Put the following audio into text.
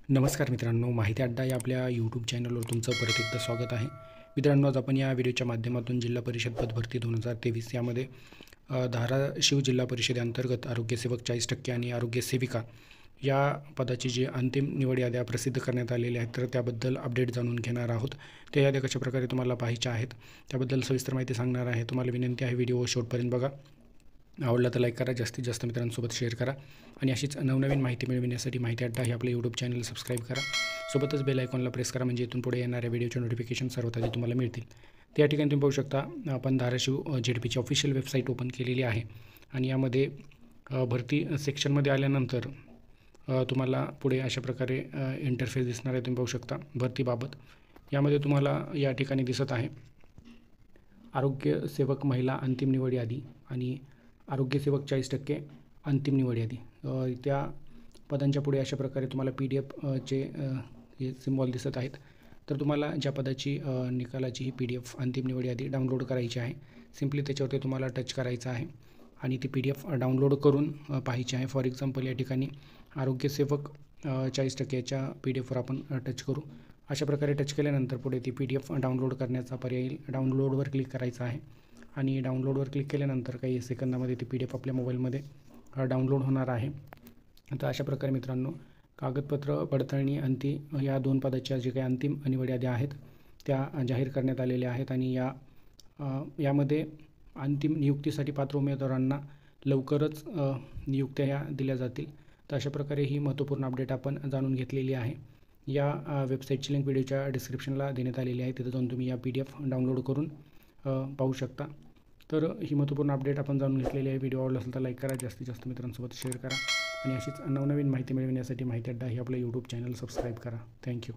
नमस्कार मित्रांनो, माहिती अड्डा या आपल्या यूट्यूब चॅनलवर तुमचं परत एकदा स्वागत आहे. मित्रांनो, आज आपण या व्हिडिओच्या माध्यमातून जिल्हा परिषद पदभरती 2023 यामध्ये धाराशिव जिल्हा परिषदेअंतर्गत आरोग्यसेवक 40% आणि आरोग्यसेविका या पदाची जी अंतिम निवड याद्या प्रसिद्ध करण्यात आलेल्या आहेत, तर त्याबद्दल अपडेट जाणून घेणार आहोत. त्या याद्या कशाप्रकारे तुम्हाला पाहायच्या आहेत त्याबद्दल सविस्तर माहिती सांगणार आहे. तुम्हाला विनंती आहे, व्हिडिओ शेवटपर्यंत बघा. आवडला तर लाईक करा, जास्तीत जास्त मित्रांसोबत शेअर करा आणि अशीच नवनवीन माहिती मिळविण्यासाठी माहिती अड्डा हे आपलं यूट्यूब चॅनल सबस्क्राईब करा. सोबतच बेल आयकॉनला प्रेस करा, म्हणजे इथून पुढे येणाऱ्या व्हिडिओचे नोटिफिकेशन सर्वात आधी तुम्हाला मिळतील. त्या ठिकाणी तुम्ही पाहू शकता, आपण धाराशिव झेडपीची ऑफिशियल वेबसाईट ओपन केलेली आहे आणि यामध्ये भरती सेक्शनमध्ये आल्यानंतर तुम्हाला पुढे अशा प्रकारे इंटरफेस दिसणार आहे. तुम्ही पाहू शकता भरतीबाबत. यामध्ये तुम्हाला या ठिकाणी दिसत आहे आरोग्यसेवक महिला अंतिम निवड यादी आणि आरोग्यसेवक 40% अंतिम निवड यादी. त्या पदांच्या पुढे अशा प्रकारे तुम्हाला PDF चे हे सिम्बॉल दिसत आहेत. तर तुम्हाला ज्या पदाची निकालाची ही PDF अंतिम निवड यादी डाउनलोड करायची आहे, सिम्पली त्याच्यावरती तुम्हाला टच करायचं आहे आणि ती PDF डाउनलोड करून पाहायची आहे. फॉर एक्झाम्पल या ठिकाणी आरोग्यसेवक 40%च्या PDFवर आपण टच करू. अशा प्रकारे टच केल्यानंतर पुढे ती PDF डाउनलोड करण्याचा पर्याय येईल. डाउनलोडवर क्लिक करायचं आहे आणि डाउनलोडवर क्लिक केल्यानंतर काही सेकंदामध्ये ती PDF आपल्या मोबाईलमध्ये डाउनलोड होणार आहे. तर अशा प्रकारे मित्रांनो, कागदपत्र पडताळणी अंती या 2 पदाच्या जे काही अंतिम निवड याद्या आहेत त्या जाहीर करण्यात आलेल्या आहेत आणि यामध्ये अंतिम नियुक्तीसाठी पात्र उमेदवारांना लवकरच नियुक्त्या ह्या दिल्या जातील. तर अशा प्रकारे ही महत्त्वपूर्ण अपडेट आपण जाणून घेतलेली आहे. या वेबसाईटची लिंक व्हिडिओच्या डिस्क्रिप्शनला देण्यात आलेली आहे. तिथं जाऊन तुम्ही या PDF डाउनलोड करून पाहू शकता. तर ही महत्त्वपूर्ण अपडेट आपण जाणून घेतलेली आहे. व्हिडिओ आवडला असेल तर लाईक करा, जास्तीत जास्त मित्रांसोबत शेअर करा आणि अशीच नवनवीन माहिती मिळविण्यासाठी माहिती अड्डा हे आपलं यूट्यूब चॅनल सबस्क्राईब करा. थँक्यू.